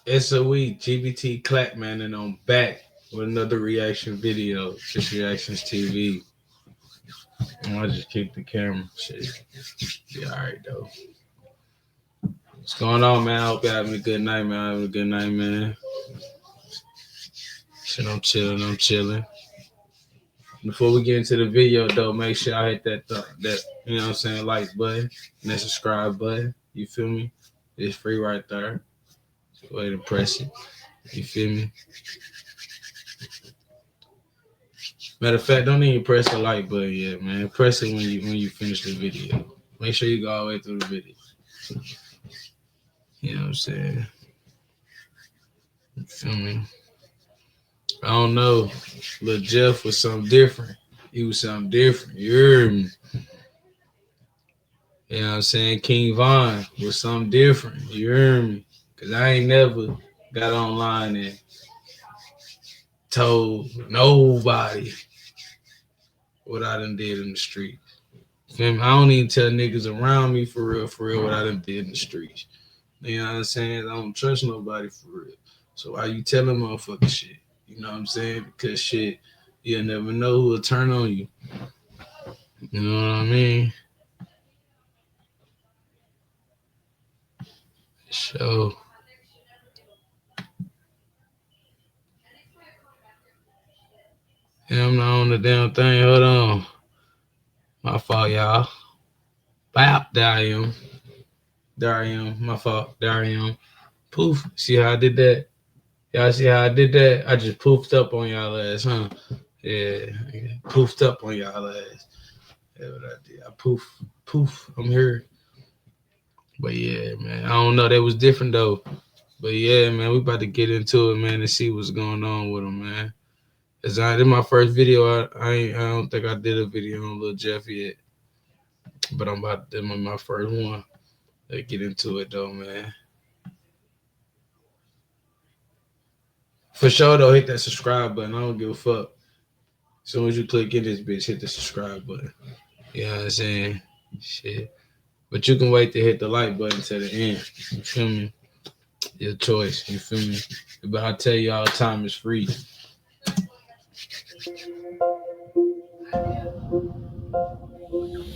SOE-GBT Clacc, man, and I'm back with another reaction video. Just Reactions TV. I just keep the camera. Shit. Be alright though. What's going on, man? I hope you're having a good night, man. Having a good night, man. Shit, I'm chilling. Before we get into the video though, make sure I hit that you know what I'm saying, like button and that subscribe button. You feel me? It's free right there. Go ahead and press it. You feel me? Matter of fact, don't even press the like button yet, man. Press it when you finish the video. Make sure you go all the way through the video. You know what I'm saying? You feel me? I don't know. Lil Jeff was something different. He was something different. You heard me? You know what I'm saying? King Von was something different. You heard me? Because I ain't never got online and told nobody what I done did in the street. Feel me? I don't even tell niggas around me for real what I done did in the streets. You know what I'm saying? I don't trust nobody for real. So why you telling motherfucking shit? You know what I'm saying? Because shit, you'll never know who will turn on you. You know what I mean? So yeah, I'm not on the damn thing. Hold on. My fault, y'all. Bap, there I am. My fault. There I am. Poof. See how I did that? Y'all see how I did that? I just poofed up on y'all ass, huh? Yeah. Poofed up on y'all ass. That's what I did. I poof. I'm here. But yeah, man. I don't know. That was different though. But yeah, man, we about to get into it, man, and see what's going on with him, man. As I did my first video, I don't think I did a video on Lil Jeff yet. But I'm about to do my first one. Let's get into it though, man. For sure though, hit that subscribe button. I don't give a fuck. As soon as you click in this bitch, hit the subscribe button. You know what I'm saying? Shit. But you can wait to hit the like button to the end. You feel me? Your choice. You feel me? But I tell you all the time, it's free.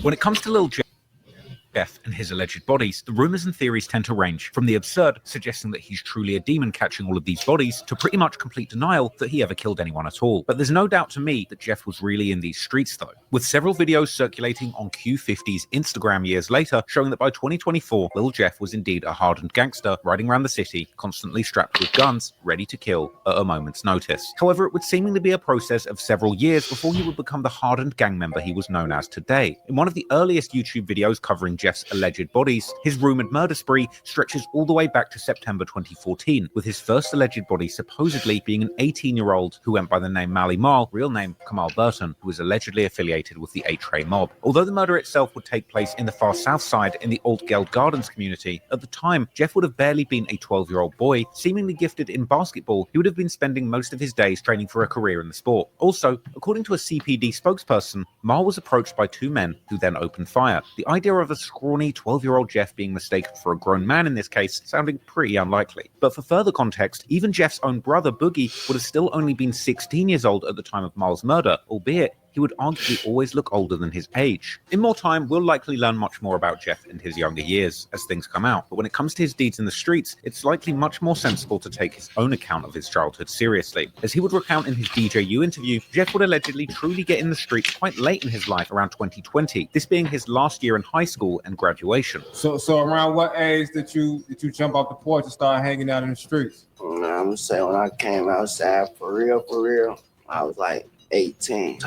When it comes to Lil Jeff and his alleged bodies, the rumors and theories tend to range from the absurd, suggesting that he's truly a demon catching all of these bodies, to pretty much complete denial that he ever killed anyone at all. But there's no doubt to me that Jeff was really in these streets though, with several videos circulating on Q50's Instagram years later showing that by 2024, Lil Jeff was indeed a hardened gangster riding around the city, constantly strapped with guns, ready to kill at a moment's notice. However, it would seemingly be a process of several years before he would become the hardened gang member he was known as today. In one of the earliest YouTube videos covering Jeff's alleged bodies, his rumored murder spree stretches all the way back to September 2014, with his first alleged body supposedly being an 18-year-old who went by the name Mally Marl, real name Kamal Burton, who was allegedly affiliated with the H-Ray mob. Although the murder itself would take place in the far south side in the Old Geld Gardens community, at the time Jeff would have barely been a 12-year-old boy, seemingly gifted in basketball. He would have been spending most of his days training for a career in the sport. Also, according to a CPD spokesperson, Marl was approached by two men who then opened fire. The idea of a scrawny 12-year-old Jeff being mistaken for a grown man in this case sounding pretty unlikely. But for further context, even Jeff's own brother Boogie would have still only been 16 years old at the time of Marl's murder, albeit he would arguably always look older than his age. In more time, we'll likely learn much more about Jeff in his younger years as things come out, but when it comes to his deeds in the streets, it's likely much more sensible to take his own account of his childhood seriously. As he would recount in his DJU interview, Jeff would allegedly truly get in the streets quite late in his life, around 2020, this being his last year in high school and graduation. So around what age did you jump off the porch and start hanging out in the streets? I'm gonna say when I came outside for real, I was like 18.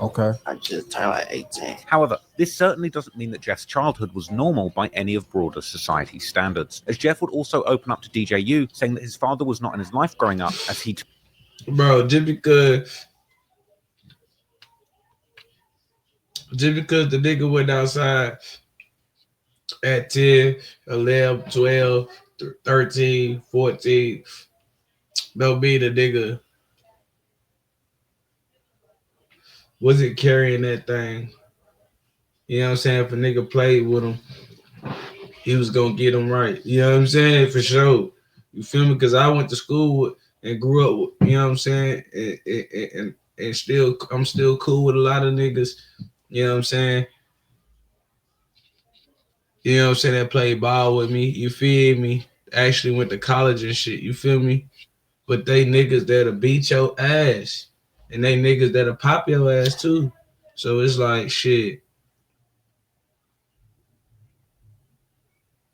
Okay. I just turned like 18. However, this certainly doesn't mean that Jeff's childhood was normal by any of broader society standards, as Jeff would also open up to DJU, saying that his father was not in his life growing up, as he... Bro, just because the nigga went outside at 10, 11, 12, 13, 14, don't mean the nigga wasn't carrying that thing. You know what I'm saying? If a nigga played with him, he was gonna get him right. You know what I'm saying? For sure. You feel me? Because I went to school with, and grew up with, you know what I'm saying? And still, I'm still cool with a lot of niggas, you know what I'm saying? You know what I'm saying? That played ball with me, you feel me? Actually went to college and shit, you feel me? But they niggas that'll beat your ass. And they niggas that'll pop your ass too. So it's like, shit.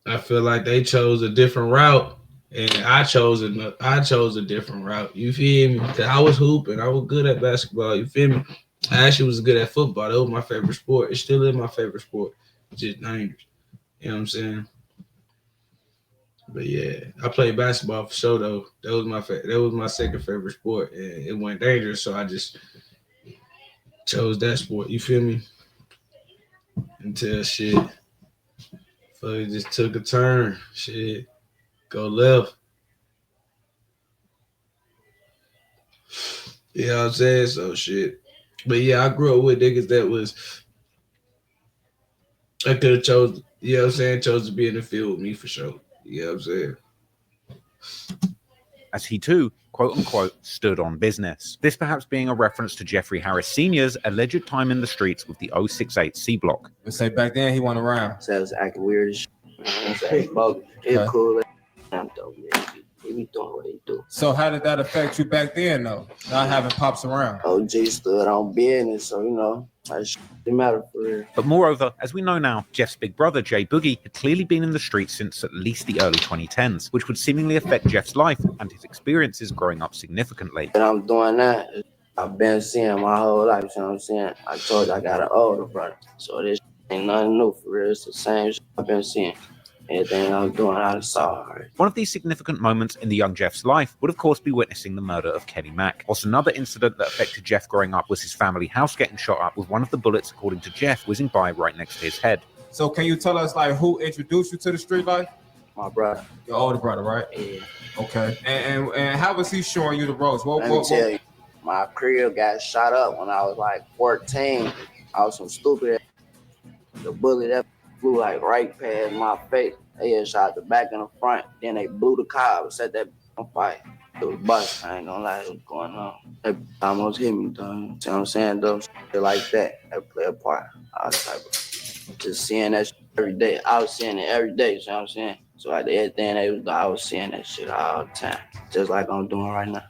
I feel like they chose a different route, and I chose a different route. You feel me? 'Cause I was hooping, I was good at basketball. You feel me? I actually was good at football. That was my favorite sport. It still is my favorite sport. It's just dangerous. You know what I'm saying? But yeah, I played basketball for sure though. That was my second favorite sport, and it went dangerous. So I just chose that sport. You feel me? Until shit, so it just took a turn. Shit, go left. You know what I'm saying? So shit. But yeah, I grew up with niggas that was I could have chose, you know what I'm saying, chose to be in the field with me for sure. You know what I'm saying? As he too, quote unquote, stood on business. This perhaps being a reference to Jeffrey Harris Sr.'s alleged time in the streets with the 068 C block. Let's say back then he went around. So it was acting weird as shit. It's cool. I'm dope, man. He be doing what he do. So how did that affect you back then though? Not having pops around. OG stood on business, so you know, that shit didn't matter for real. But moreover, as we know now, Jeff's big brother, Jay Boogie, had clearly been in the streets since at least the early 2010s, which would seemingly affect Jeff's life and his experiences growing up significantly. And I'm doing that. I've been seeing my whole life, you know what I'm saying? I told you I got an older brother, so this ain't nothing new for real. It's the same shit I've been seeing. Anything I was doing, I saw already. One of these significant moments in the young Jeff's life would of course be witnessing the murder of Kenny Mack. Whilst another incident that affected Jeff growing up was his family house getting shot up with one of the bullets, according to Jeff, whizzing by right next to his head. So can you tell us like who introduced you to the street life? My brother. Your older brother, right? Yeah. Okay. And how was he showing you the ropes? Let me tell you, my crib got shot up when I was like 14. I was some stupid. The bullet that flew like right past my face. They had shot the back and the front. Then they blew the car and set that on fire. It was bust. I ain't gonna lie, it was going on. They almost hit me, though. You know what I'm saying? Though, shit like that. That play a part. All type of just seeing that shit every day. I was seeing it every day, you know what I'm saying? So like everything they was doing, I was seeing that shit all the time. Just like I'm doing right now.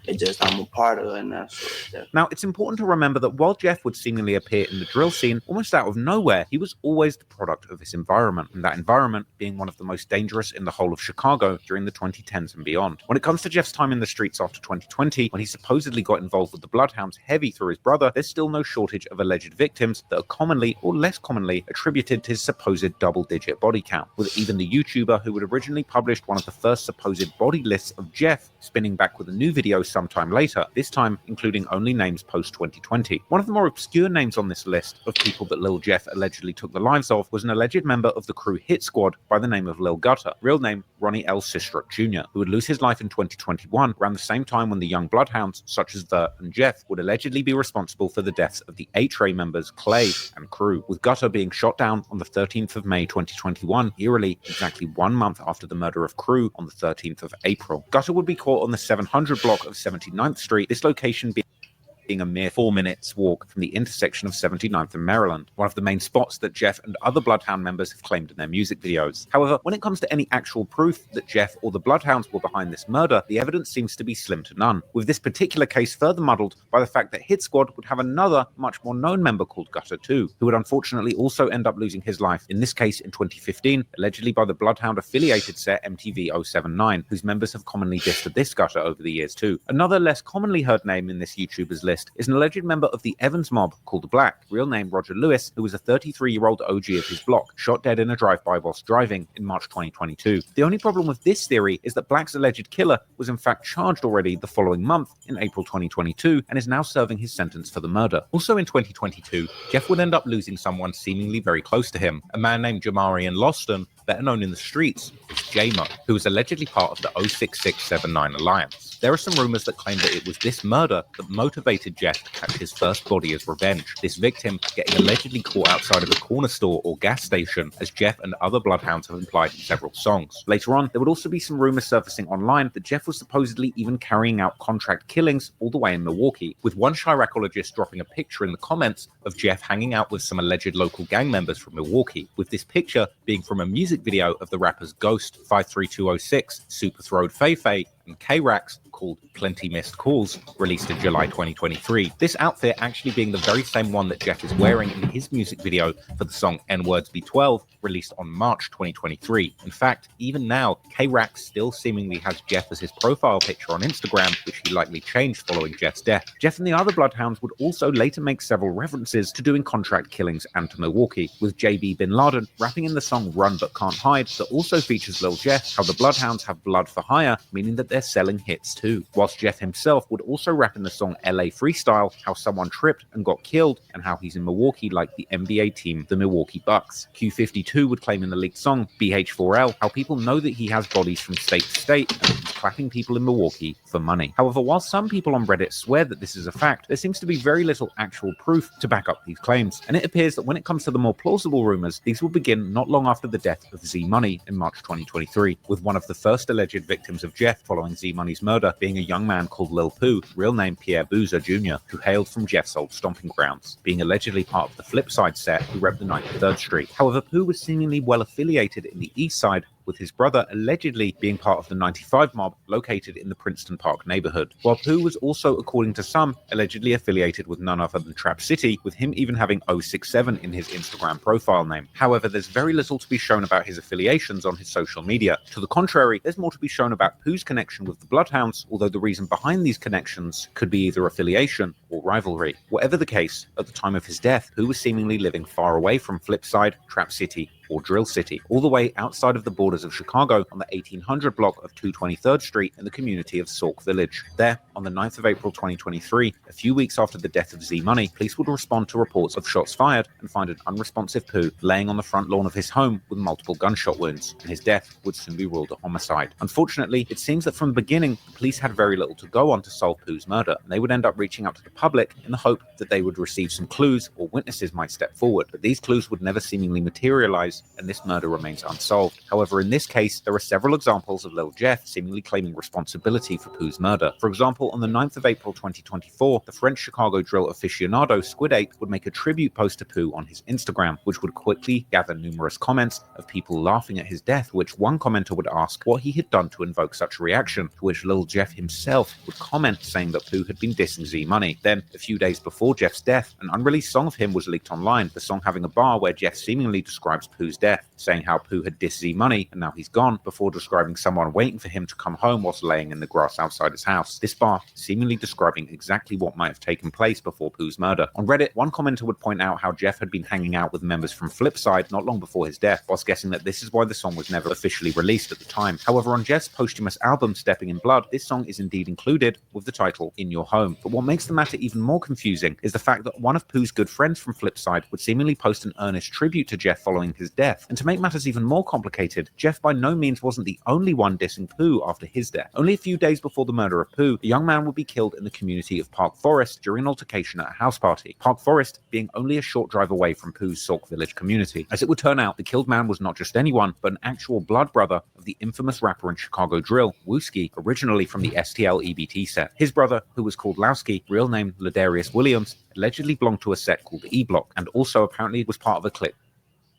It's just I'm a part of it now. So now, it's important to remember that while Jeff would seemingly appear in the drill scene almost out of nowhere, he was always the product of his environment, and that environment being one of the most dangerous in the whole of Chicago during the 2010s and beyond. When it comes to Jeff's time in the streets after 2020, when he supposedly got involved with the Bloodhounds heavy through his brother, there's still no shortage of alleged victims that are commonly or less commonly attributed to his supposed double-digit body count, with even the YouTuber who had originally published one of the first supposed body lists of Jeff spinning back with a new video sometime later, this time including only names post-2020. One of the more obscure names on this list of people that Lil Jeff allegedly took the lives of was an alleged member of the crew Hit Squad by the name of Lil Gutter, real name Ronnie L. Sistruk Jr., who would lose his life in 2021 around the same time when the young Bloodhounds such as Vert and Jeff would allegedly be responsible for the deaths of the H-Ray members Clay and crew, with Gutter being shot down on the 13th of May 2021, eerily exactly 1 month after the murder of crew on the 13th of April. Gutter would be caught on the 700 block of 79th Street, this location being a mere 4 minutes walk from the intersection of 79th and Maryland, one of the main spots that Jeff and other Bloodhound members have claimed in their music videos. However, when it comes to any actual proof that Jeff or the Bloodhounds were behind this murder, the evidence seems to be slim to none, with this particular case further muddled by the fact that Hit Squad would have another, much more known member called Gutter too, who would unfortunately also end up losing his life, in this case in 2015, allegedly by the Bloodhound-affiliated set MTV 079, whose members have commonly dissed to this Gutter over the years too. Another less commonly heard name in this YouTuber's list is an alleged member of the Evans mob called Black, real name Roger Lewis, who was a 33-year-old OG of his block, shot dead in a drive-by whilst driving in March 2022. The only problem with this theory is that Black's alleged killer was in fact charged already the following month, in April 2022, and is now serving his sentence for the murder. Also in 2022, Jeff would end up losing someone seemingly very close to him, a man named Jamarian Loston, better known in the streets as J-Mo, who was allegedly part of the 06679 alliance. There are some rumors that claim that it was this murder that motivated Jeff to catch his first body as revenge, this victim getting allegedly caught outside of a corner store or gas station, as Jeff and other bloodhounds have implied in several songs. Later on, there would also be some rumors surfacing online that Jeff was supposedly even carrying out contract killings all the way in Milwaukee, with one Chiracologist dropping a picture in the comments of Jeff hanging out with some alleged local gang members from Milwaukee, with this picture being from a music video of the rappers Ghost, 53206, Super Throwed Fay Fay, and K-Rax called Plenty Missed Calls, released in July 2023. This outfit actually being the very same one that Jeff is wearing in his music video for the song N-Words B12, released on March 2023. In fact, even now, K-Rax still seemingly has Jeff as his profile picture on Instagram, which he likely changed following Jeff's death. Jeff and the other bloodhounds would also later make several references to doing contract killings and to Milwaukee, with JB Bin Laden rapping in the song Run But Can't Hide that also features Lil Jeff how the bloodhounds have blood for hire, meaning that they're selling hits too. Whilst Jeff himself would also rap in the song LA Freestyle how someone tripped and got killed and how he's in Milwaukee like the NBA team, the Milwaukee Bucks. Q52 would claim in the leaked song BH4L how people know that he has bodies from state to state and he's clapping people in Milwaukee for money. However, while some people on Reddit swear that this is a fact, there seems to be very little actual proof to back up these claims, and it appears that when it comes to the more plausible rumors, these will begin not long after the death of Z-Money in March 2023, with one of the first alleged victims of Jeff following Z-Money's murder being a young man called Lil Pooh, real name Pierre Boozer Jr., who hailed from Jeff's old stomping grounds, being allegedly part of the Flipside set who repped the 93rd Street. However, Pooh was seemingly well affiliated in the East Side, with his brother allegedly being part of the 95 mob located in the Princeton Park neighborhood, while Pooh was also, according to some, allegedly affiliated with none other than Trap City, with him even having 067 in his Instagram profile name. However, there's very little to be shown about his affiliations on his social media. To the contrary, there's more to be shown about Pooh's connection with the Bloodhounds, although the reason behind these connections could be either affiliation or rivalry. Whatever the case, at the time of his death, Pooh was seemingly living far away from Flipside, Trap City, or Drill City, all the way outside of the borders of Chicago on the 1800 block of 223rd Street in the community of Sauk Village. There, on the 9th of April 2023, a few weeks after the death of Z-Money, police would respond to reports of shots fired and find an unresponsive Pooh laying on the front lawn of his home with multiple gunshot wounds, and his death would soon be ruled a homicide. Unfortunately, it seems that from the beginning, the police had very little to go on to solve Pooh's murder, and they would end up reaching out to the public in the hope that they would receive some clues or witnesses might step forward, but these clues would never seemingly materialize, and this murder remains unsolved. However, in this case, there are several examples of Lil Jeff seemingly claiming responsibility for Pooh's murder. For example, on the 9th of April 2024, the French Chicago drill aficionado Squid8 would make a tribute post to Pooh on his Instagram, which would quickly gather numerous comments of people laughing at his death, which one commenter would ask what he had done to invoke such a reaction, to which Lil Jeff himself would comment saying that Pooh had been dissing Z-Money. Then, a few days before Jeff's death, an unreleased song of him was leaked online, the song having a bar where Jeff seemingly describes Pooh's death, saying how Pooh had dissed Z-Money and now he's gone, before describing someone waiting for him to come home whilst laying in the grass outside his house. This bar seemingly describing exactly what might have taken place before Pooh's murder. On Reddit, one commenter would point out how Jeff had been hanging out with members from Flipside not long before his death, whilst guessing that this is why the song was never officially released at the time. However, on Jeff's posthumous album Stepping in Blood, this song is indeed included with the title In Your Home. But what makes the matter even more confusing is the fact that one of Pooh's good friends from Flipside would seemingly post an earnest tribute to Jeff following his death. And to make matters even more complicated, Jeff by no means wasn't the only one dissing Pooh after his death. Only a few days before the murder of Pooh, a young man would be killed in the community of Park Forest during an altercation at a house party, Park Forest being only a short drive away from Pooh's Sauk Village community. As it would turn out, the killed man was not just anyone, but an actual blood brother of the infamous rapper and Chicago drill, Wooski, originally from the STL-EBT set. His brother, who was called Lowski, real name Ladarius Williams, allegedly belonged to a set called the E-Block, and also apparently was part of a clique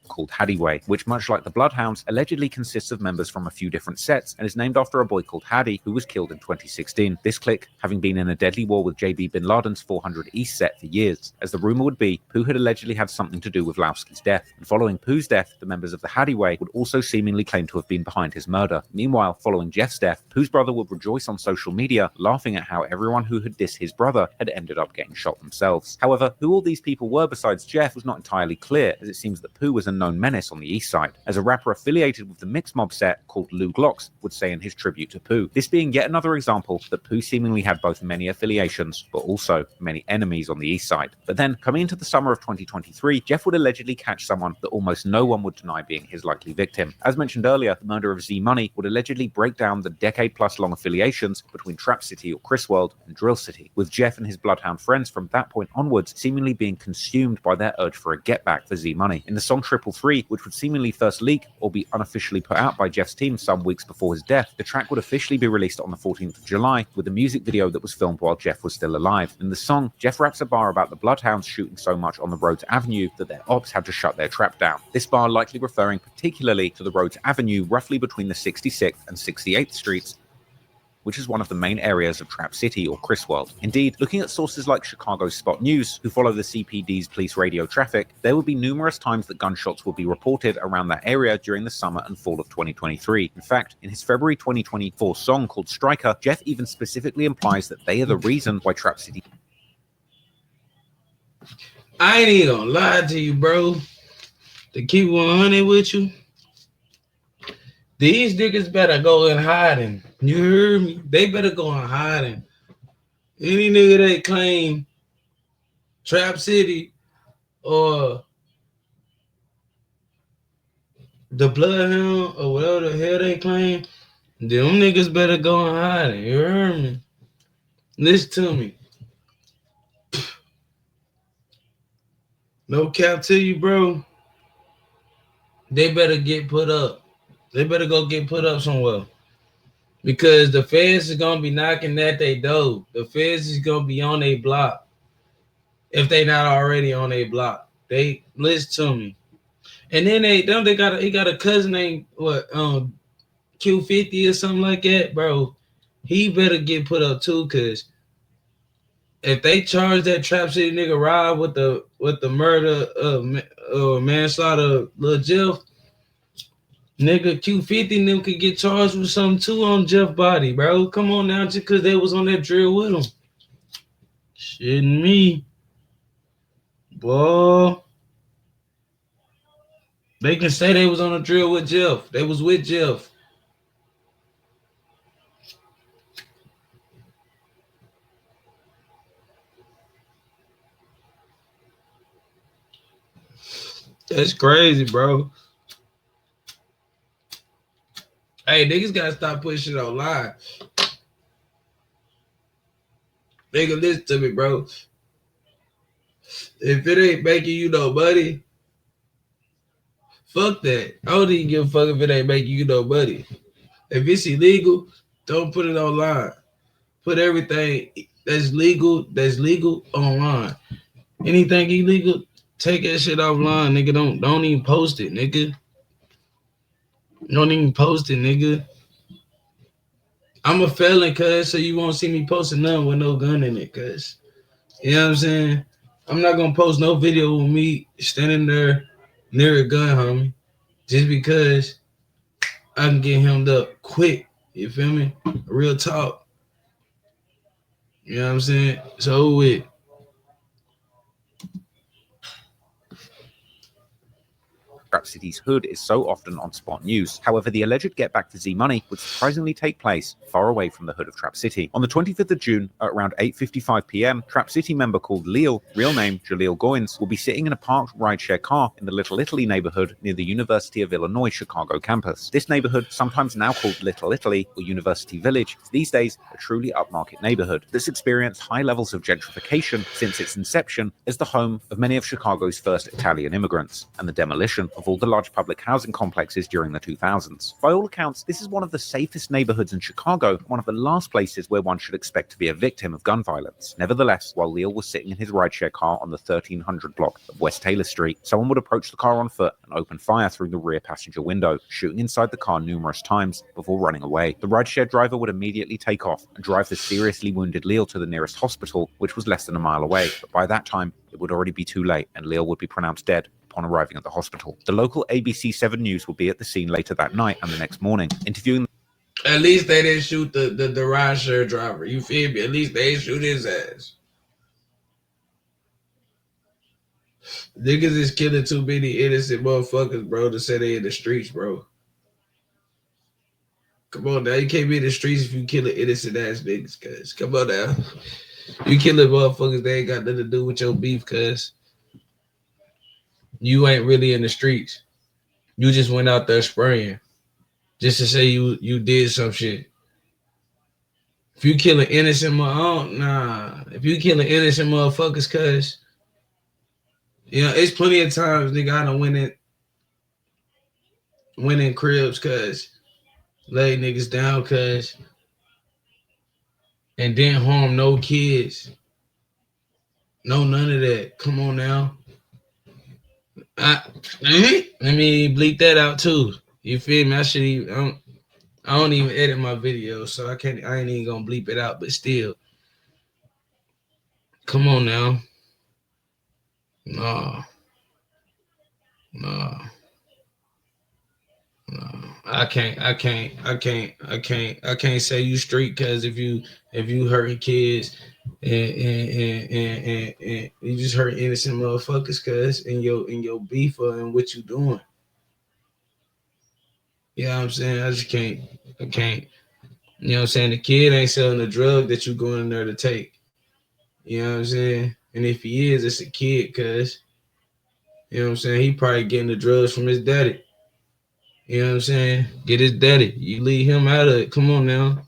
called Haddyway, which, much like the Bloodhounds, allegedly consists of members from a few different sets and is named after a boy called Haddy, who was killed in 2016. This clique having been in a deadly war with JB Bin Laden's 400 East set for years. As the rumor would be, Pooh had allegedly had something to do with Lowski's death, and following Pooh's death, the members of the Haddyway would also seemingly claim to have been behind his murder. Meanwhile, following Jeff's death, Pooh's brother would rejoice on social media, laughing at how everyone who had dissed his brother had ended up getting shot themselves. However, who all these people were besides Jeff was not entirely clear, as it seems that Pooh was a known menace on the east side, as a rapper affiliated with the mixed mob set called Lou Glocks would say in his tribute to Pooh. This being yet another example that Pooh seemingly had both many affiliations, but also many enemies on the east side. But then, coming into the summer of 2023, Jeff would allegedly catch someone that almost no one would deny being his likely victim. As mentioned earlier, the murder of Z Money would allegedly break down the decade-plus-long affiliations between Trap City or Chris World and Drill City, with Jeff and his Bloodhound friends from that point onwards seemingly being consumed by their urge for a get-back for Z Money. In the song 333, which would seemingly first leak or be unofficially put out by Jeff's team some weeks before his death, the track would officially be released on the 14th of July with a music video that was filmed while Jeff was still alive. In the song, Jeff raps a bar about the Bloodhounds shooting so much on the Rhodes Avenue that their ops had to shut their trap down. This bar likely referring particularly to the Rhodes Avenue roughly between the 66th and 68th Streets, which is one of the main areas of Trap City or Chris World. Indeed, looking at sources like Chicago's Spot News, who follow the CPD's police radio traffic, there would be numerous times that gunshots would be reported around that area during the summer and fall of 2023. In fact, in his February 2024 song called Striker, Jeff even specifically implies that they are the reason why Trap City... I ain't even gonna lie to you, bro. To keep 100 with you, these niggas better go in hiding. You heard me? They better go in hiding. Any nigga that claim Trap City or the Bloodhound or whatever the hell they claim, them niggas better go in hiding. You heard me? Listen to me. No cap to you, bro. They better get put up. They better go get put up somewhere. Because the feds is gonna be knocking at their door. The feds is gonna be on their block. If they not already on their block. They listen to me. And then he got a cousin named Q50 or something like that, bro. He better get put up too, cause if they charge that Trap City nigga Rob with the murder of manslaughter of Lil Jeff, nigga Q50 them could get charged with something too on Jeff body, bro. Come on now, just cause they was on that drill with him. Shitting me. Boy. They can say they was on a drill with Jeff. They was with Jeff. That's crazy, bro. Hey, niggas gotta stop putting shit online. Nigga, listen to me, bro. If it ain't making you no money, fuck that. I don't even give a fuck if it ain't making you no money. If it's illegal, don't put it online. Put everything that's legal online. Anything illegal, take that shit offline, nigga. Don't even post it, nigga. Don't even post it, nigga. I'm a felon, cuz, so you won't see me posting nothing with no gun in it, cuz. You know what I'm saying? I'm not gonna post no video with me standing there near a gun, homie, just because I can get hemmed up quick. You feel me? Real talk. You know what I'm saying? So with Trap City's hood is so often on Spot News. However, the alleged get back to Z Money would surprisingly take place far away from the hood of Trap City. On the 25th of June, at around 8:55 p.m., Trap City member called Lil, real name Jaleel Goins, will be sitting in a parked rideshare car in the Little Italy neighborhood near the University of Illinois Chicago campus. This neighborhood, sometimes now called Little Italy or University Village, is these days a truly upmarket neighborhood that's experienced high levels of gentrification since its inception as the home of many of Chicago's first Italian immigrants and the demolition of all the large public housing complexes during the 2000s. By all accounts, this is one of the safest neighborhoods in Chicago, one of the last places where one should expect to be a victim of gun violence. Nevertheless, while Leo was sitting in his rideshare car on the 1300 block of West Taylor Street, someone would approach the car on foot and open fire through the rear passenger window, shooting inside the car numerous times before running away. The rideshare driver would immediately take off and drive the seriously wounded Leo to the nearest hospital, which was less than a mile away, but by that time, it would already be too late and Leo would be pronounced dead upon arriving at the hospital. The local ABC 7 News will be at the scene later that night and the next morning, interviewing. At least they didn't shoot the rideshare driver. You feel me? At least they didn't shoot his ass. Niggas is killing too many innocent motherfuckers, bro, to say they in the streets, bro. Come on now, you can't be in the streets if you killing innocent ass niggas, cuz. Come on now. You killing motherfuckers, they ain't got nothing to do with your beef, cuz. You ain't really in the streets. You just went out there spraying. Just to say you did some shit. If you killing innocent if you killing innocent motherfuckers, cuz, you know, it's plenty of times, nigga, I done went in cribs, cuz, lay niggas down, cuz, and didn't harm no kids. No, none of that. Come on now. Let me bleep that out too. You feel me? I don't even edit my videos, so I ain't even gonna bleep it out, but still. Come on now. No. I can't say you street, cause if you hurting kids and you just hurt innocent motherfuckers, cuz in your beef and what you doing. You know what I'm saying? I can't. You know what I'm saying? The kid ain't selling the drug that you going in there to take. You know what I'm saying? And if he is, it's a kid, cuz. You know what I'm saying? He probably getting the drugs from his daddy. You know what I'm saying? Get his daddy. You leave him out of it. Come on now.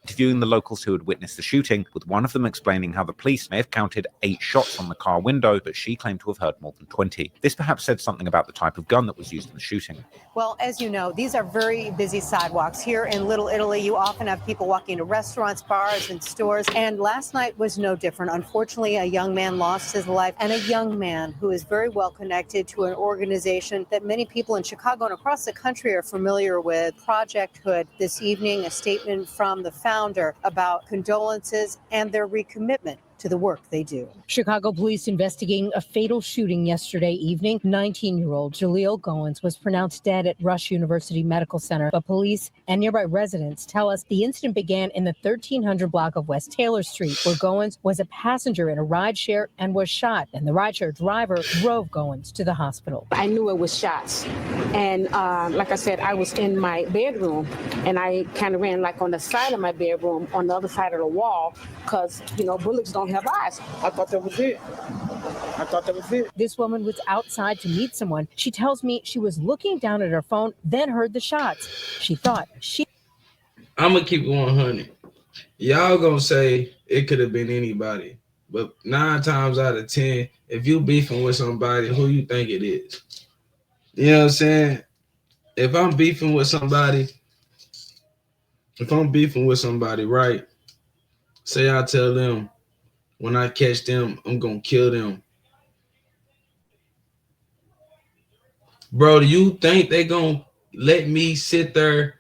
Interviewing the locals who had witnessed the shooting, with one of them explaining how the police may have counted 8 shots on the car window, but she claimed to have heard more than 20. This perhaps said something about the type of gun that was used in the shooting. Well, as you know, these are very busy sidewalks. Here in Little Italy, you often have people walking to restaurants, bars, and stores, and last night was no different. Unfortunately, a young man lost his life, and a young man who is very well connected to an organization that many people in Chicago and across the country are familiar with, Project Hood. This evening, a statement from the founder about condolences and their recommitment to the work they do. Chicago police investigating a fatal shooting yesterday evening. 19-year-old Jaleel Goins was pronounced dead at Rush University Medical Center, but police and nearby residents tell us the incident began in the 1300 block of West Taylor Street, where Goins was a passenger in a rideshare and was shot, and the rideshare driver drove Goins to the hospital. I knew it was shots, and like I said, I was in my bedroom, and I kind of ran like on the side of my bedroom, on the other side of the wall, because, you know, bullets don't have eyes. I thought that was it. This woman was outside to meet someone. She tells me she was looking down at her phone, then heard the shots. She thought I'm going to keep it 100. Y'all going to say it could have been anybody. But 9 times out of 10, if you beefing with somebody, who you think it is? You know what I'm saying? If I'm beefing with somebody, right, say I tell them, when I catch them, I'm going to kill them. Bro, do you think they going to let me sit there?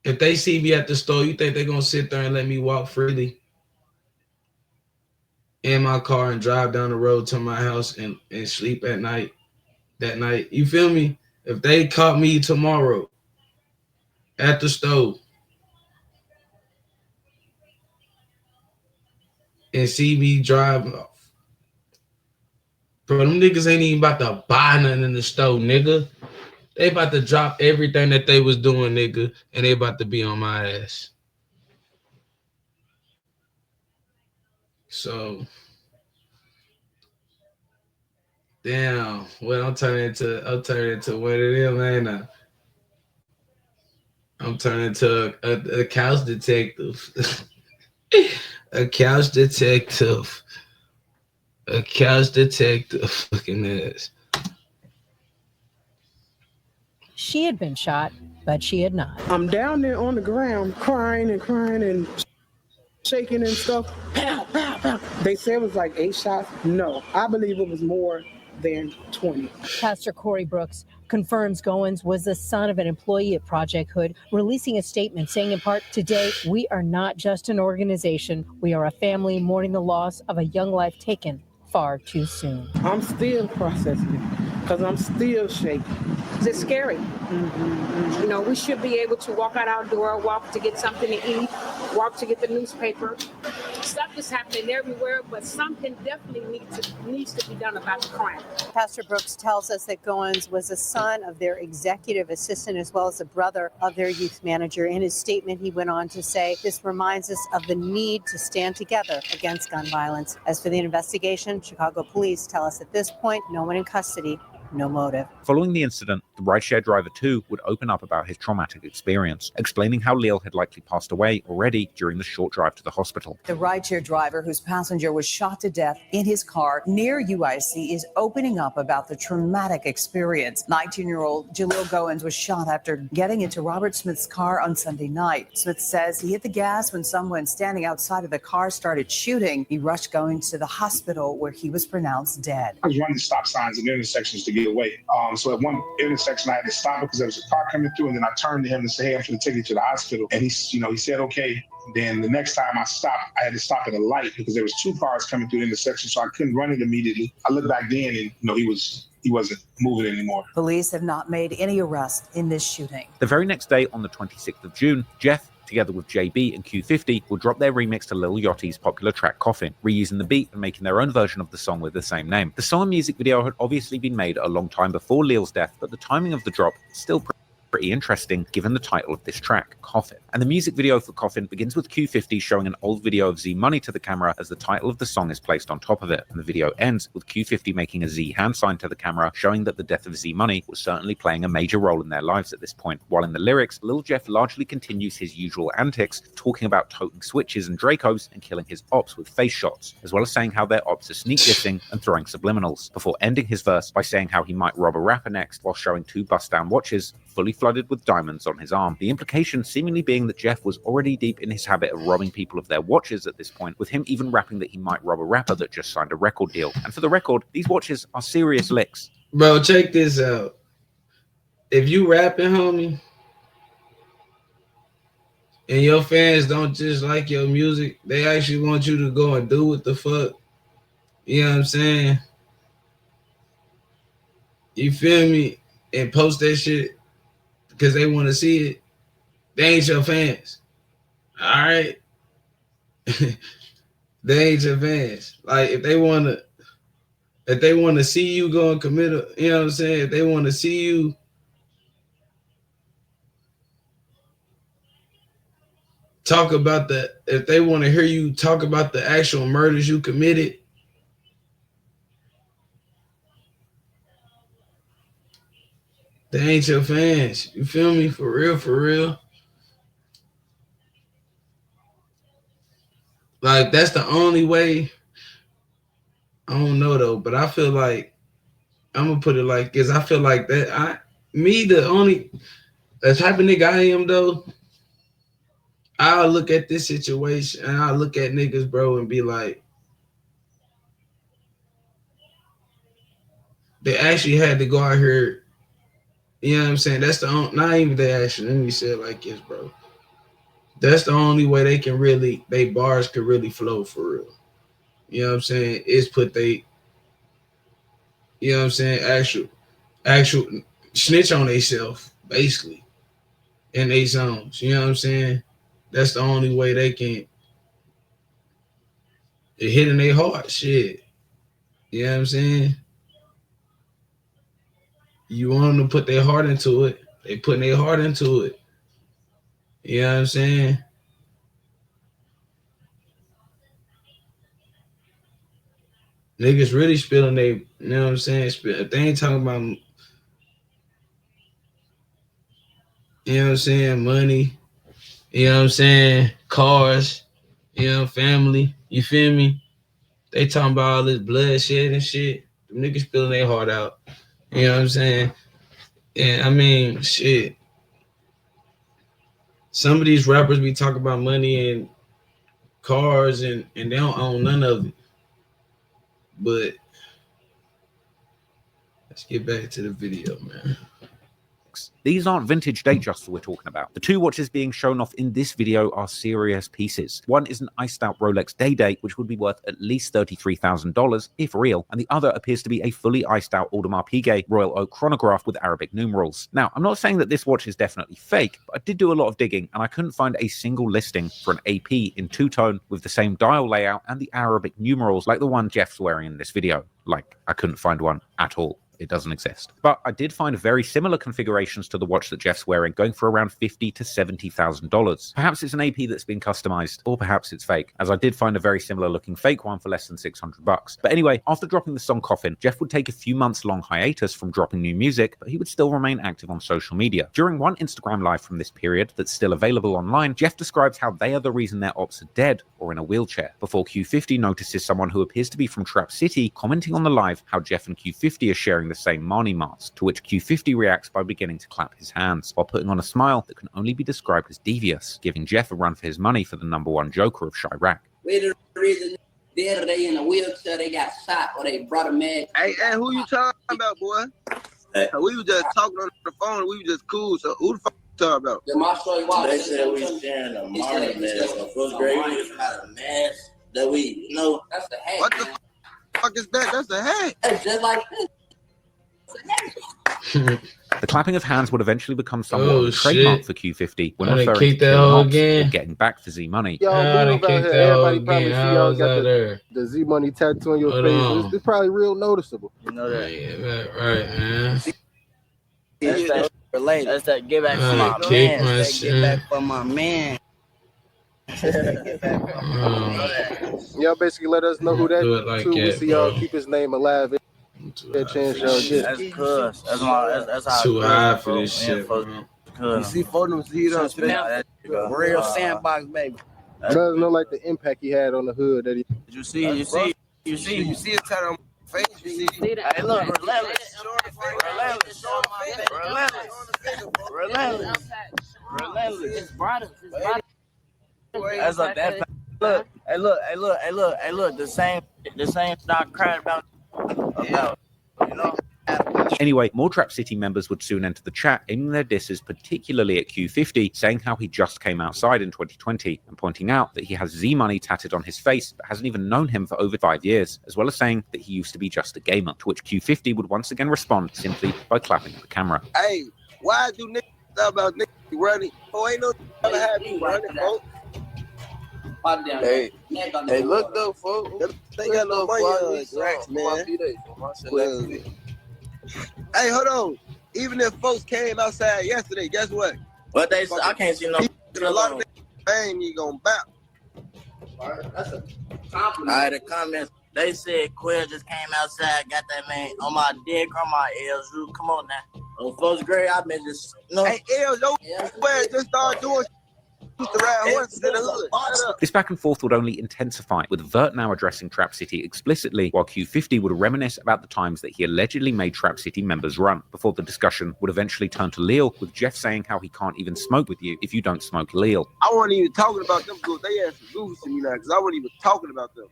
If they see me at the store, you think they going to sit there and let me walk freely in my car and drive down the road to my house and sleep at night, that night? You feel me? If they caught me tomorrow at the stove and see me driving off, bro, them niggas ain't even about to buy nothing in the store, nigga. They about to drop everything that they was doing, nigga, and they about to be on my ass. So, damn, well, I'm turning into one of them, ain't I? I'm turning into a couch detective. A couch detective. Fucking ass. she had been shot, but she had not. I'm down there on the ground crying and shaking and stuff. Pow, pow, pow. They said it was like 8 shots. No, I believe it was more than 20. Pastor Corey Brooks confirms Goins was the son of an employee at Project Hood, releasing a statement saying in part, "Today, we are not just an organization. We are a family mourning the loss of a young life taken far too soon." I'm still processing it because I'm still shaking. It's scary. Mm-hmm. You know, we should be able to walk out our door, walk to get something to eat, walk to get the newspaper. Stuff is happening everywhere, but something definitely needs to be done about the crime. Pastor Brooks tells us that Goins was a son of their executive assistant as well as a brother of their youth manager. In his statement, he went on to say, this reminds us of the need to stand together against gun violence. As for the investigation, Chicago police tell us at this point, no one in custody, no motive. Following the incident, the rideshare driver too would open up about his traumatic experience, explaining how Lil had likely passed away already during the short drive to the hospital. The rideshare driver whose passenger was shot to death in his car near UIC is opening up about the traumatic experience. 19-year-old Jaleel Goins was shot after getting into Robert Smith's car on Sunday night. Smith says he hit the gas when someone standing outside of the car started shooting. He rushed Goins to the hospital where he was pronounced dead. I was running stop signs and intersections to get away. So at one intersection, I had to stop because there was a car coming through, and then I turned to him and said, hey, I'm going to take you to the hospital. And he said, okay. Then the next time I stopped, I had to stop at a light because there was two cars coming through the intersection, so I couldn't run it immediately. I looked back then, and he wasn't moving anymore. Police have not made any arrests in this shooting. The very next day, on the 26th of June, Jeff, together with JB and Q50, will drop their remix to Lil Yachty's popular track Coffin, reusing the beat and making their own version of the song with the same name. The song and music video had obviously been made a long time before Lil's death, but the timing of the drop is still pretty interesting given the title of this track, Coffin. And the music video for Coffin begins with Q50 showing an old video of Z Money to the camera as the title of the song is placed on top of it. And the video ends with Q50 making a Z hand sign to the camera, showing that the death of Z Money was certainly playing a major role in their lives at this point. While in the lyrics, Lil Jeff largely continues his usual antics, talking about toting switches and Dracos and killing his ops with face shots, as well as saying how their ops are sneak dissing and throwing subliminals, before ending his verse by saying how he might rob a rapper next while showing two bust-down watches fully flooded with diamonds on his arm. The implication seemingly being that Jeff was already deep in his habit of robbing people of their watches at this point, with him even rapping that he might rob a rapper that just signed a record deal. And for the record, these watches are serious licks. Bro, check this out. If you rapping, homie, and your fans don't just like your music, they actually want you to go and do what the fuck. You know what I'm saying? You feel me? And post that shit because they want to see it. They ain't your fans. All right? They ain't your fans. Like, if they want to see you go and commit you know what I'm saying? If they want to see you talk about if they want to hear you talk about the actual murders you committed, they ain't your fans. You feel me? For real, for real. Like, that's the only way. I don't know, though, but I feel like, I'm going to put it like this. I feel like that, the type of nigga I am, though, I'll look at this situation and I'll look at niggas, bro, and be like, they actually had to go out here. You know what I'm saying? That's not even the action. Let me say it like this, bro. That's the only way they can really, they bars could really flow for real. You know what I'm saying? Is put you know what I'm saying, actual snitch on themselves, basically, in their zones. You know what I'm saying? That's the only way they can, it hitting their heart, shit. You know what I'm saying? You want them to put their heart into it. They putting their heart into it. You know what I'm saying? Niggas really spilling you know what I'm saying? If they ain't talking about, you know what I'm saying, money, you know what I'm saying, cars, you know, family, you feel me? They talking about all this bloodshed and shit. Them niggas spilling their heart out. You know what I'm saying? And I mean, shit. Some of these rappers be talking about money and cars and they don't own none of it. But let's get back to the video, man. Rolex. These aren't vintage Datejust we're talking about. The two watches being shown off in this video are serious pieces. One is an iced out Rolex Day-Date, which would be worth at least $33,000 if real, and the other appears to be a fully iced out Audemars Piguet Royal Oak chronograph with Arabic numerals. Now, I'm not saying that this watch is definitely fake, but I did do a lot of digging and I couldn't find a single listing for an AP in two-tone with the same dial layout and the Arabic numerals like the one Jeff's wearing in this video. Like, I couldn't find one at all. It doesn't exist. But I did find very similar configurations to the watch that Jeff's wearing, going for around $50,000 to $70,000. Perhaps it's an AP that's been customized, or perhaps it's fake, as I did find a very similar looking fake one for less than $600. But anyway, after dropping the song Coffin, Jeff would take a few months long hiatus from dropping new music, but he would still remain active on social media. During one Instagram live from this period that's still available online, Jeff describes how they are the reason their ops are dead or in a wheelchair, before Q50 notices someone who appears to be from Trap City commenting on the live how Jeff and Q50 are sharing the same Marnie mask, to which Q50 reacts by beginning to clap his hands, while putting on a smile that can only be described as devious, giving Jeff a run for his money for the #1 joker of Chirac. The other day in a wheelchair, they got shot or they brought a man. Hey, who you talking about, boy? Hey. We was just talking on the phone. We was just cool. So who the fuck you talking about? The martial they said we sharing a Marnie mask. So first grade, we just had a mask that we, you know, that's the hat. What the fuck is that? That's a hat. It's just like this. The clapping of hands would eventually become somewhat of a trademark for Q50 when referring to getting back for Z Money. Everybody probably see y'all got the Z Money tattoo on your face. It's probably real noticeable. You know that? Yeah, right, man. That's that related. That's that get back for my man. That's that get back for my man. Y'all basically let us know who that is too. We see y'all keep his name alive. That chance y'all get. That's cuz. That's how. Too high for this shit. You see photos, he don't real sandbox, baby. Doesn't know like the impact he had on the hood that he. You see it turn on my face. You see that? Hey, look, relentless. That's like that. Look, hey, look. The same stock cried about, you know. Anyway, more Trap City members would soon enter the chat, aiming their disses particularly at Q50, saying how he just came outside in 2020, and pointing out that he has Z Money tatted on his face, but hasn't even known him for over 5 years, as well as saying that he used to be just a gamer, to which Q50 would once again respond simply by clapping at the camera. Hey, why do niggas talk about niggas running? Oh, ain't no gonna have me running, folks. Hey, look though, folks. They got no money on these racks, man. Hey, hold on. Even if folks came outside yesterday, guess what? But I can't see no. A lot of fame you gonna bounce. That's a compliment. All right, the comments. They said Quill just came outside, got that man on my dead grandma Els. Come on now. On first grade, I've been just Hey, Els, where just start doing. This back and forth would only intensify, with Vert now addressing Trap City explicitly, while Q50 would reminisce about the times that he allegedly made Trap City members run, before the discussion would eventually turn to Lil, with Jeff saying how he can't even smoke with you if you don't smoke Lil. I wasn't even talking about them because they had some goofy to me now, because I wasn't even talking about them.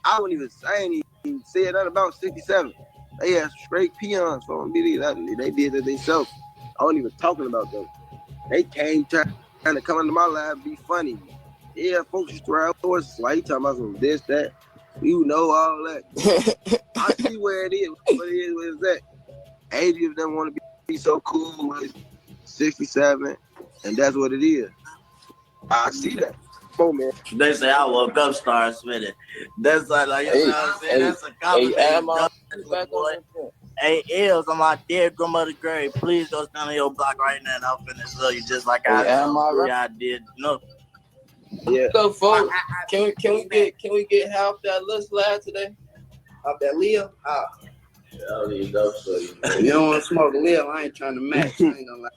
I wasn't even saying even said that about 67. They had straight peons from me. They did it themselves. I wasn't even talking about them. They came trying to come into my life and be funny. Yeah, folks used to ride horses. Why you talking about some this, that? You know all that. I see where it is. What it is, where it's at. 80 of them want to be so cool with 67, and that's what it is. I see that. Oh, man. They say I woke up, started spinning. That's like you know what I'm saying? That's a compliment. Hey, Els, on my dead grandmother's grave, please go stand on your block right now and I'll finish tell you just like I did. No. Yeah. So folks, can we get half that list last today? Off that Leo? I don't even know. So you don't want to smoke Lil, I ain't trying to match. I ain't gonna lie.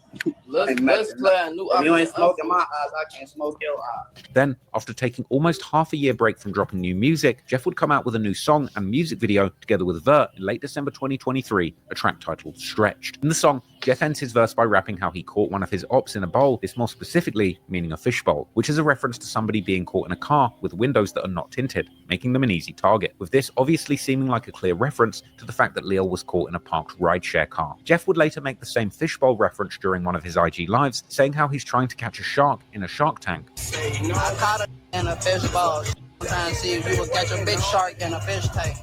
Let's play a new. If you ain't smoking my eyes, I can't smoke your eyes. Then, after taking almost half a year break from dropping new music, Jeff would come out with a new song and music video together with Vert in late December 2023, a track titled Stretched. In the song, Jeff ends his verse by rapping how he caught one of his ops in a bowl, this more specifically meaning a fishbowl, which is a reference to somebody being caught in a car with windows that are not tinted, making them an easy target, with this obviously seeming like a clear reference to the fact that Lil was caught in a parked rideshare car. Jeff would later make the same fishbowl reference during one of his IG lives, saying how he's trying to catch a shark in a shark tank. I caught it in a fishbowl. I'm trying to see if you would catch a big shark in a fish tank.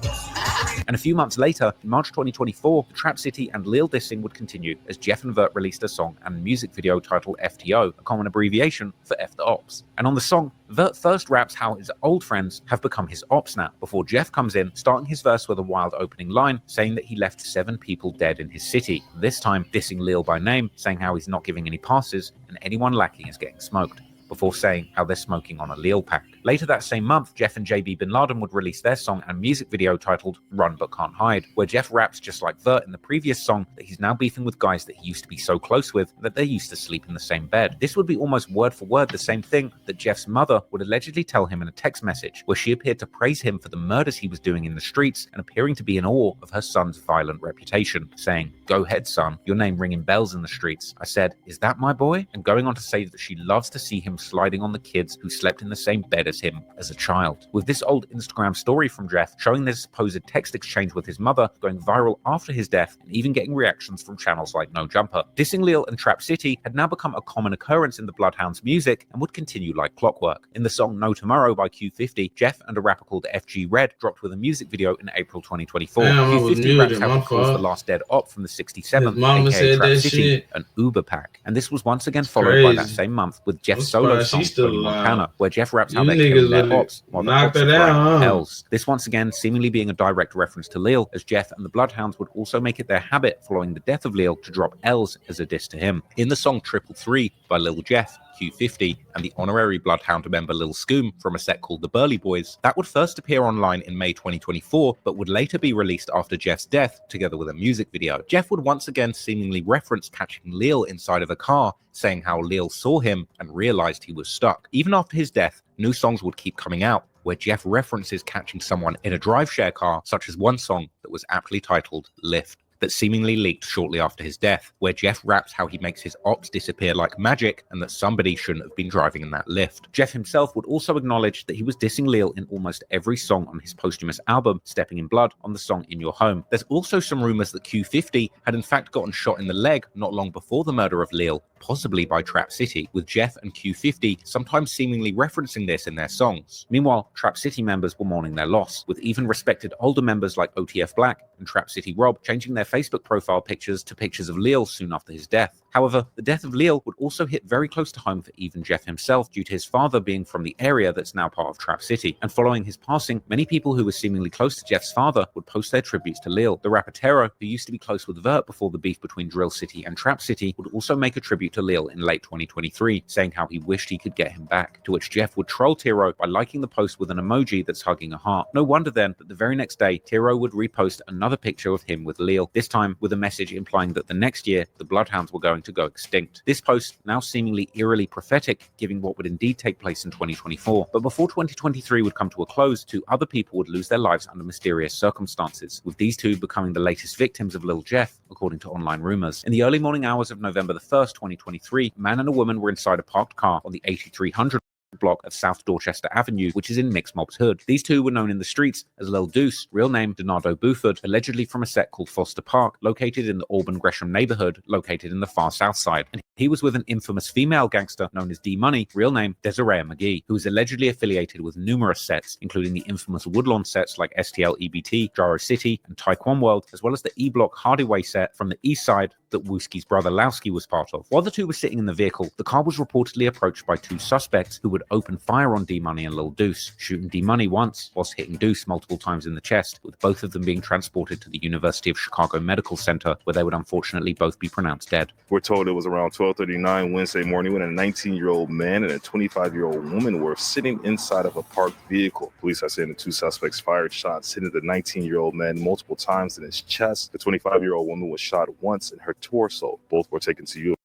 And a few months later, in March 2024, the Trap City and Lil dissing would continue as Jeff and Vert released a song and music video titled FTO, a common abbreviation for F the Ops. And on the song, Vert first raps how his old friends have become his ops now, before Jeff comes in, starting his verse with a wild opening line, saying that he left 7 people dead in his city, this time dissing Lil by name, saying how he's not giving any passes and anyone lacking is getting smoked, before saying how they're smoking on a Lil pack. Later that same month, Jeff and JB Bin Laden would release their song and music video titled Run But Can't Hide, where Jeff raps just like Vert in the previous song that he's now beefing with guys that he used to be so close with that they used to sleep in the same bed. This would be almost word for word the same thing that Jeff's mother would allegedly tell him in a text message, where she appeared to praise him for the murders he was doing in the streets and appearing to be in awe of her son's violent reputation, saying, "Go ahead, son, your name ringing bells in the streets." I said, "Is that my boy?" And going on to say that she loves to see him sliding on the kids who slept in the same bed as him as a child. With this old Instagram story from Jeff showing this supposed text exchange with his mother going viral after his death and even getting reactions from channels like No Jumper. Dissing Lil and Trap City had now become a common occurrence in the BloodHound's music and would continue like clockwork. In the song No Tomorrow by Q50, Jeff and a rapper called FG Red dropped with a music video in April 2024. Q50 raps how he calls the last dead op from the 67th, aka Trap City, an Uber pack. And this was once again followed by that same month with Jeff's solo song Montana, where Jeff raps how they're killing their ops while the ops are throwing L's. This once again seemingly being a direct reference to Lil, as Jeff and the BloodHounds would also make it their habit following the death of Lil to drop L's as a diss to him. In the song 333 by Lil Jeff, Q50, and the honorary BloodHound member Lil Scoom from a set called The Burly Boys, that would first appear online in May 2024, but would later be released after Jeff's death, together with a music video. Jeff would once again seemingly reference catching Lil inside of a car, saying how Lil saw him and realized he was stuck. Even after his death, new songs would keep coming out, where Jeff references catching someone in a drive-share car, such as one song that was aptly titled Lift, that seemingly leaked shortly after his death, where Jeff raps how he makes his ops disappear like magic and that somebody shouldn't have been driving in that lift. Jeff himself would also acknowledge that he was dissing Lil in almost every song on his posthumous album, Stepping in Blood, on the song In Your Home. There's also some rumors that Q50 had in fact gotten shot in the leg not long before the murder of Lil, possibly by Trap City, with Jeff and Q50 sometimes seemingly referencing this in their songs. Meanwhile, Trap City members were mourning their loss, with even respected older members like OTF Black and Trap City Rob changing their Facebook profile pictures to pictures of Lil soon after his death. However, the death of Lil would also hit very close to home for even Jeff himself, due to his father being from the area that's now part of Trap City. And following his passing, many people who were seemingly close to Jeff's father would post their tributes to Lil. The rapper Tero, who used to be close with Vert before the beef between Drill City and Trap City, would also make a tribute to Lil in late 2023, saying how he wished he could get him back, to which Jeff would troll Tero by liking the post with an emoji that's hugging a heart. No wonder then that the very next day, Tero would repost another picture of him with Lil, this time with a message implying that the next year, the BloodHounds were going to go extinct. This post now seemingly eerily prophetic, giving what would indeed take place in 2024. But before 2023 would come to a close, 2 other people would lose their lives under mysterious circumstances, with these 2 becoming the latest victims of Lil Jeff, according to online rumors. In the early morning hours of November the 1st, 2023, a man and a woman were inside a parked car on the 8300 block of South Dorchester Avenue, which is in Mixed Mob's hood. These 2 were known in the streets as Lil Deuce, real name Donardo Buford, allegedly from a set called Foster Park, located in the Auburn Gresham neighborhood, located in the far south side. And he was with an infamous female gangster known as D-Money, real name Desiree McGee, who was allegedly affiliated with numerous sets, including the infamous Woodlawn sets like STL-EBT, Gyro City, and Taekwon World, as well as the E-Block Hardyway set from the east side that Wooski's brother Lowski was part of. While the 2 were sitting in the vehicle, the car was reportedly approached by 2 suspects who would open fire on D-Money and Lil Deuce, shooting D-Money once whilst hitting Deuce multiple times in the chest, with both of them being transported to the University of Chicago Medical Center, where they would unfortunately both be pronounced dead. We're told it was around 12:39 Wednesday morning when a 19-year-old man and a 25-year-old woman were sitting inside of a parked vehicle. Police are saying the 2 suspects fired shots hitting the 19-year-old man multiple times in his chest. The 25-year-old woman was shot once in her torso. Both were taken to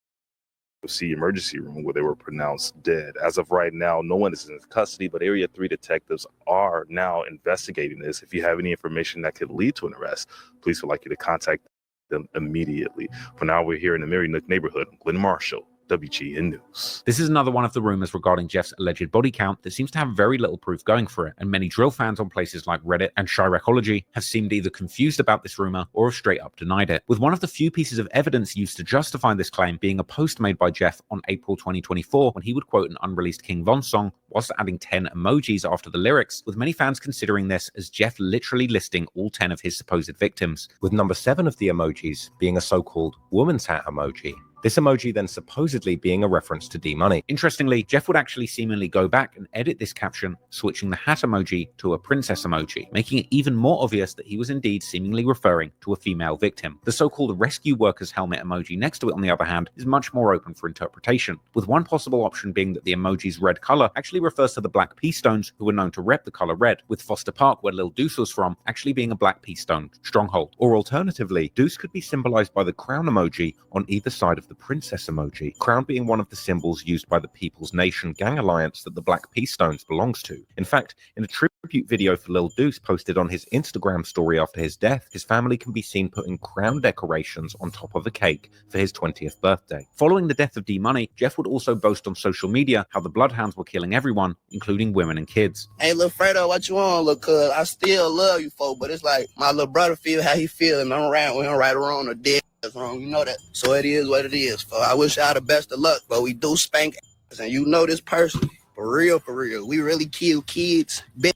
UFC emergency room where they were pronounced dead. As of right now, no one is in custody, but Area 3 detectives are now investigating this. If you have any information that could lead to an arrest, police would like you to contact them immediately. For now, we're here in the Mary Nook neighborhood. Glenn Marshall, WGN News. This is another one of the rumors regarding Jeff's alleged body count that seems to have very little proof going for it, and many drill fans on places like Reddit and Chiracology have seemed either confused about this rumor or have straight up denied it, with one of the few pieces of evidence used to justify this claim being a post made by Jeff on April 2024 when he would quote an unreleased King Von song whilst adding 10 emojis after the lyrics, with many fans considering this as Jeff literally listing all 10 of his supposed victims, with number 7 of the emojis being a so-called woman's hat emoji. This emoji then supposedly being a reference to D-Money. Interestingly, Jeff would actually seemingly go back and edit this caption, switching the hat emoji to a princess emoji, making it even more obvious that he was indeed seemingly referring to a female victim. The so-called rescue worker's helmet emoji next to it, on the other hand, is much more open for interpretation, with one possible option being that the emoji's red color actually refers to the Black Pea Stones, who were known to rep the color red, with Foster Park, where Lil Deuce was from, actually being a Black Pea Stone stronghold. Or alternatively, Deuce could be symbolized by the crown emoji on either side of the princess emoji, crown being one of the symbols used by the People's Nation gang alliance that the Black Pea Stones belongs to. In fact, in a tribute video for Lil Deuce posted on his Instagram story after his death, his family can be seen putting crown decorations on top of a cake for his 20th birthday. Following the death of D-Money, Jeff would also boast on social media how the Bloodhounds were killing everyone, including women and kids. Hey, Lil Fredo, what you on, Lil Cuz? I still love you, folk, but it's like my little brother feel how he feel, and I'm right, we don't right or wrong or dead. Wrong, you know that. So it is what it is. For I wish y'all the best of luck, but we do spank ass, and you know this person. For real, we really kill kids. Bitch.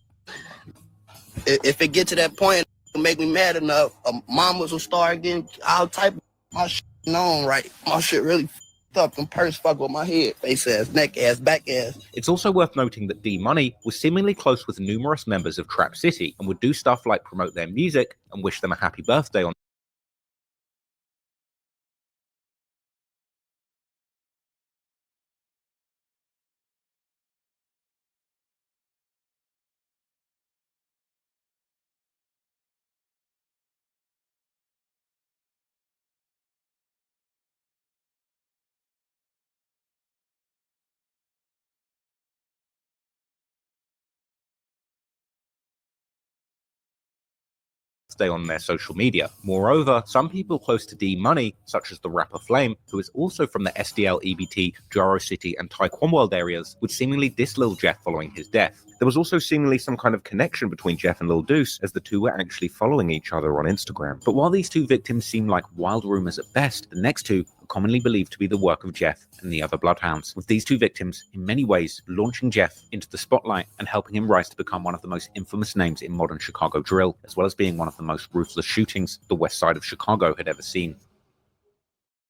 If it get to that point, it'll make me mad enough. Mamas will start getting all type of my shit known, right? My shit really up and purse fuck with my head. Face ass, neck ass, back ass. It's also worth noting that D-Money was seemingly close with numerous members of Trap City and would do stuff like promote their music and wish them a happy birthday on their social media. Moreover, some people close to D-Money, such as the rapper Flame, who is also from the SDL-EBT, Jaro City and Taekwon World areas, would seemingly diss Lil Jeff following his death. There was also seemingly some kind of connection between Jeff and Lil Deuce, as the two were actually following each other on Instagram. But while these two victims seem like wild rumors at best, the next two are commonly believed to be the work of Jeff and the other Bloodhounds, with these two victims in many ways launching Jeff into the spotlight and helping him rise to become one of the most infamous names in modern Chicago drill, as well as being one of the most ruthless shootings the west side of Chicago had ever seen.